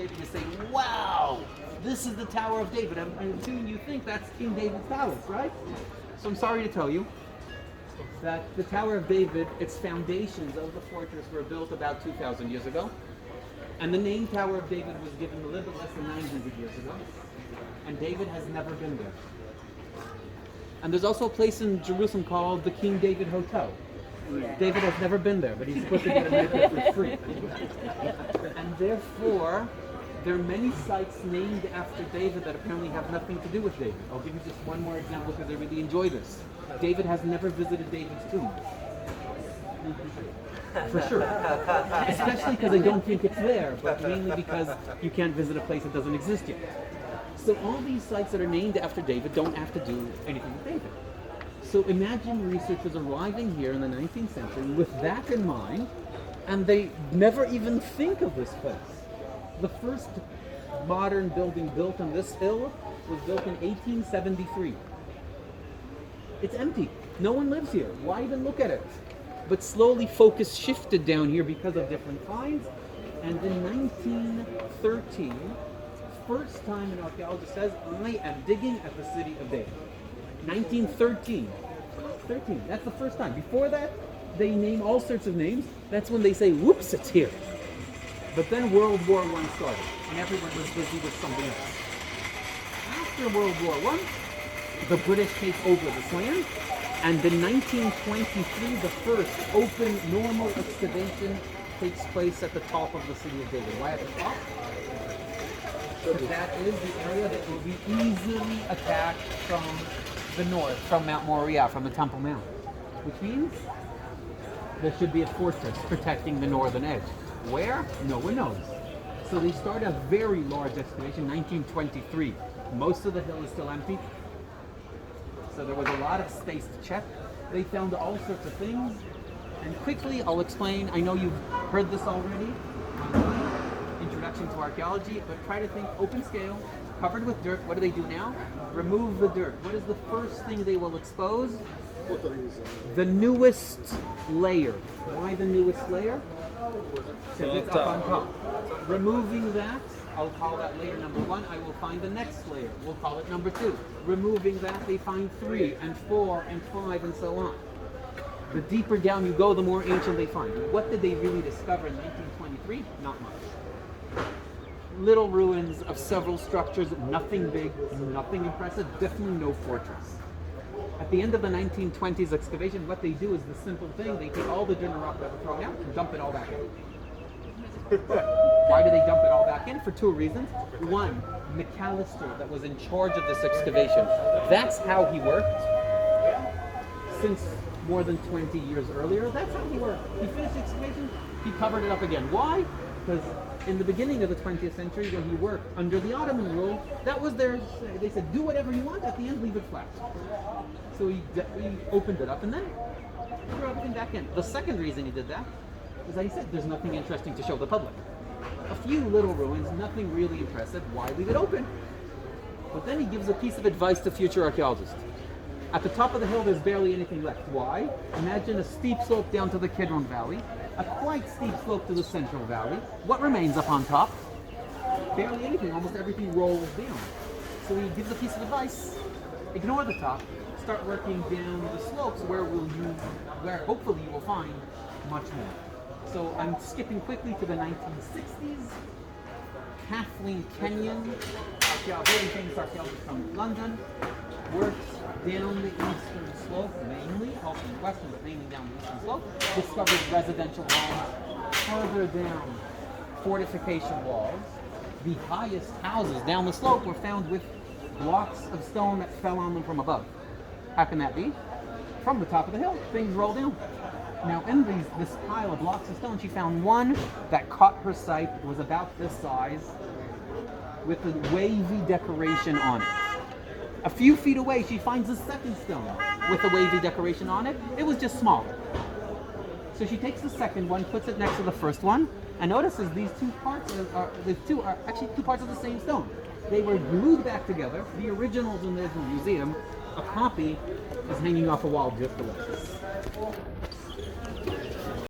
David, you say, wow, this is the Tower of David. I'm assuming you think that's King David's palace, right? So I'm sorry to tell you that the Tower of David, its foundations of the fortress were built about 2,000 years ago. And the name Tower of David was given a little bit less than 900 years ago. And David has never been there. And there's also a place in Jerusalem called the King David Hotel. David has never been there, but he's supposed to get admitted for free. And therefore, there are many sites named after David that apparently have nothing to do with David. I'll give you just one more example because I really enjoy this. David has never visited David's tomb. For sure. Especially because I don't think it's there, but mainly because you can't visit a place that doesn't exist yet. So all these sites that are named after David don't have to do anything with David. So imagine researchers arriving here in the 19th century with that in mind, and they never even think of this place. The first modern building built on this hill was built in 1873. It's empty. No one lives here. Why even look at it? But slowly focus shifted down here because of different finds. And in 1913, first time an archaeologist says, I am digging at the city of David. 1913. That's the first time. Before that, they name all sorts of names. That's when they say, whoops, it's here. But then World War I started, and everyone was busy with something else. After World War I, the British take over this land, and in 1923, the first open, normal excavation takes place at the top of the city of David. Why at the top? Because that is the area that will be easily attacked from the north, from Mount Moriah, from the Temple Mount. Which means there should be a fortress protecting the northern edge. Where? No one knows. So they start a very large excavation, 1923. Most of the hill is still empty. So there was a lot of space to check. They found all sorts of things. And quickly, I'll explain. I know you've heard this already. Introduction to archaeology, but try to think open scale, covered with dirt. What do they do now? Remove the dirt. What is the first thing they will expose? The newest layer. Why the newest layer? Because it's up on top. Removing that, I'll call that layer number 1. I will find the next layer. We'll call it number 2. Removing that, they find 3 and 4 and 5 and so on. The deeper down you go, the more ancient they find. What did they really discover in 1923? Not much. Little ruins of several structures, nothing big, nothing impressive, definitely no fortress. At the end of the 1920s excavation, what they do is the simple thing. They take all the dirt and rock that were thrown out and dump it all back in. Why do they dump it all back in? For 2 reasons. One, McAllister, that was in charge of this excavation, that's how he worked. Since more than 20 years earlier, that's how he worked. He finished the excavation, he covered it up again. Why? Because in the beginning of the 20th century, when he worked under the Ottoman rule, that was their, they said, do whatever you want, at the end, leave it flat. So he opened it up and then threw everything back in. The second reason he did that is that he said, there's nothing interesting to show the public. A few little ruins, nothing really impressive, why leave it open? But then he gives a piece of advice to future archaeologists. At the top of the hill, there's barely anything left. Why? Imagine a steep slope down to the Kidron Valley, a quite steep slope to the Central Valley. What remains up on top? Barely anything. Almost everything rolls down. So he gives a piece of advice. Ignore the top. Start working down the slopes where hopefully you will find much more. So I'm skipping quickly to the 1960s. Kathleen Kenyon, very famous archaeologist from London, works down the eastern slope, mainly, also the western, but mainly down the eastern slope, discovered residential homes. Further down, fortification walls. The highest houses down the slope were found with blocks of stone that fell on them from above. How can that be? From the top of the hill, things roll down. Now in this pile of blocks of stone, she found one that caught her sight. It was about this size, with a wavy decoration on it. A few feet away, she finds a second stone with a wavy decoration on it. It was just smaller. So she takes the second one, puts it next to the first one, and notices these two parts are actually two parts of the same stone. They were glued back together. The original's in the museum. A copy is hanging off a wall just below.